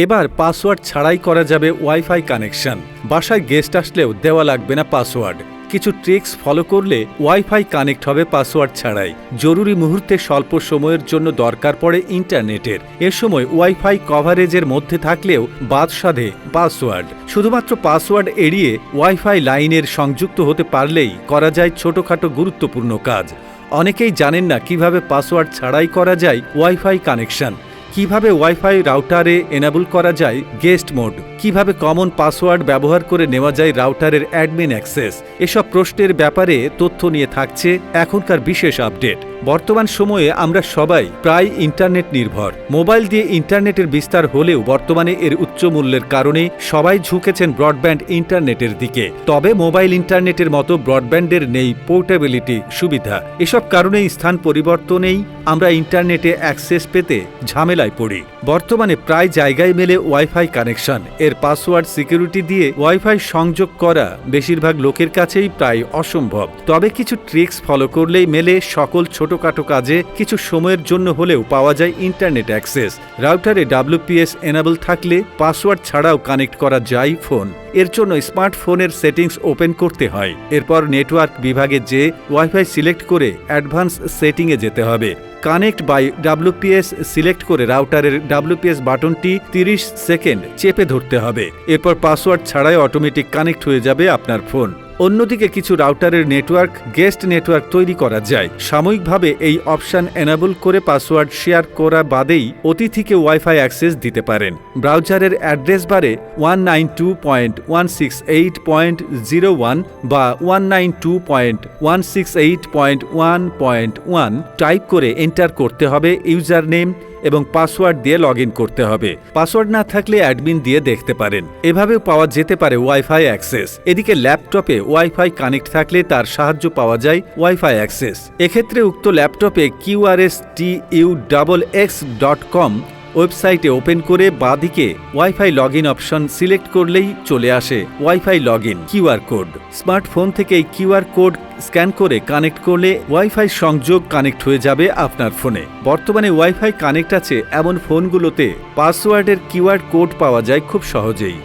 এবার পাসওয়ার্ড ছাড়াই করা যাবে ওয়াইফাই কানেকশন। বাসায় গেস্ট আসলেও দেওয়া লাগবে না পাসওয়ার্ড। কিছু ট্রিক্স ফলো করলে ওয়াইফাই কানেক্ট হবে পাসওয়ার্ড ছাড়াই। জরুরি মুহূর্তে স্বল্প সময়ের জন্য দরকার পড়ে ইন্টারনেটের। এ সময় ওয়াইফাই কভারেজের মধ্যে থাকলেও বাদ সাধে পাসওয়ার্ড। শুধুমাত্র পাসওয়ার্ড এড়িয়ে ওয়াইফাই লাইনের সংযুক্ত হতে পারলেই করা যায় ছোটখাটো গুরুত্বপূর্ণ কাজ। অনেকেই জানেন না কিভাবে পাসওয়ার্ড ছাড়াই করা যায় ওয়াইফাই কানেকশন, কিভাবে ওয়াইফাই রাউটারে এনেবল করা যায় গেস্ট মোড, কিভাবে কমন পাসওয়ার্ড ব্যবহার করে নেওয়া যায় রাউটারের অ্যাডমিন অ্যাক্সেস। এসব প্রশ্নের ব্যাপারে তথ্য নিয়ে থাকছে এখনকার বিশেষ আপডেট। বর্তমান সময়ে আমরা সবাই প্রায় ইন্টারনেট নির্ভর। মোবাইল দিয়ে ইন্টারনেটের বিস্তার হলেও বর্তমানে এর উচ্চ মূল্যের কারণে সবাই ঝুঁকেছেন ব্রডব্যান্ড ইন্টারনেটের দিকে। তবে মোবাইল ইন্টারনেটের মতো ব্রডব্যান্ডের নেই পোর্টেবিলিটি সুবিধা। এসব কারণেই স্থান পরিবর্তনেই আমরা ইন্টারনেটে অ্যাক্সেস পেতে ঝামেলায় পড়ি। বর্তমানে প্রায় জায়গায় মেলে ওয়াইফাই কানেকশন। এর পাসওয়ার্ড সিকিউরিটি দিয়ে ওয়াইফাই সংযোগ করা বেশিরভাগ লোকের কাছেই প্রায় অসম্ভব। তবে কিছু ট্রিক্স ফলো করলেই মেলে সকল ছোটখাটো কাজে কিছু সময়ের জন্য হলেও পাওয়া যায় ইন্টারনেট অ্যাক্সেস। রাউটারে WPS এনেবল থাকলে পাসওয়ার্ড ছাড়াও কানেক্ট করা যায় ফোন। এর জন্য স্মার্টফোনের সেটিংস ওপেন করতে হয়। এরপর নেটওয়ার্ক বিভাগে যেয়ে ওয়াইফাই সিলেক্ট করে অ্যাডভান্স সেটিংয়ে যেতে হবে। কানেক্ট বাই WPS সিলেক্ট করে রাউটারের WPS বাটনটি 30 সেকেন্ড চেপে ধরতে হবে। এরপর পাসওয়ার্ড ছাড়াই অটোমেটিক কানেক্ট হয়ে যাবে আপনার ফোন। অন্যদিকে কিছু রাউটারের নেটওয়ার্ক গেস্ট নেটওয়ার্ক তৈরি করা যায়। সাময়িকভাবে এই অপশন এনেবল করে পাসওয়ার্ড শেয়ার করা বাদেই অতিথিকে ওয়াইফাই অ্যাক্সেস দিতে পারেন। ব্রাউজারের অ্যাড্রেস বারে 192.168.01 বা 192.168.1.1 টাইপ করে এন্টার করতে হবে ইউজার নেম এবং পাসওয়ার্ড দিয়ে লগ ইন করতে হবে। পাসওয়ার্ড না থাকলে অ্যাডমিন দিয়ে দেখতে পারেন। এভাবেও পাওয়া যেতে পারে ওয়াইফাই অ্যাক্সেস। এদিকে ল্যাপটপে ওয়াইফাই কানেক্ট থাকলে তার সাহায্য পাওয়া যায় ওয়াইফাই অ্যাক্সেস। এক্ষেত্রে উক্ত ল্যাপটপে QRSTUXX.com ওয়েবসাইটে ওপেন করে বাঁদিকে wifi log in option select করলেই চলে আসে wifi log in QR code. Smartphone থেকে এই কিউআর কোড স্ক্যান করে কানেক্ট করলে ওয়াইফাই সংযোগ কানেক্ট হয়ে যাবে আপনার ফোনে। বর্তমানে ওয়াইফাই কানেক্ট আছে এমন ফোনগুলোতে পাসওয়ার্ডের কিউআর কোড পাওয়া যায় খুব সহজেই।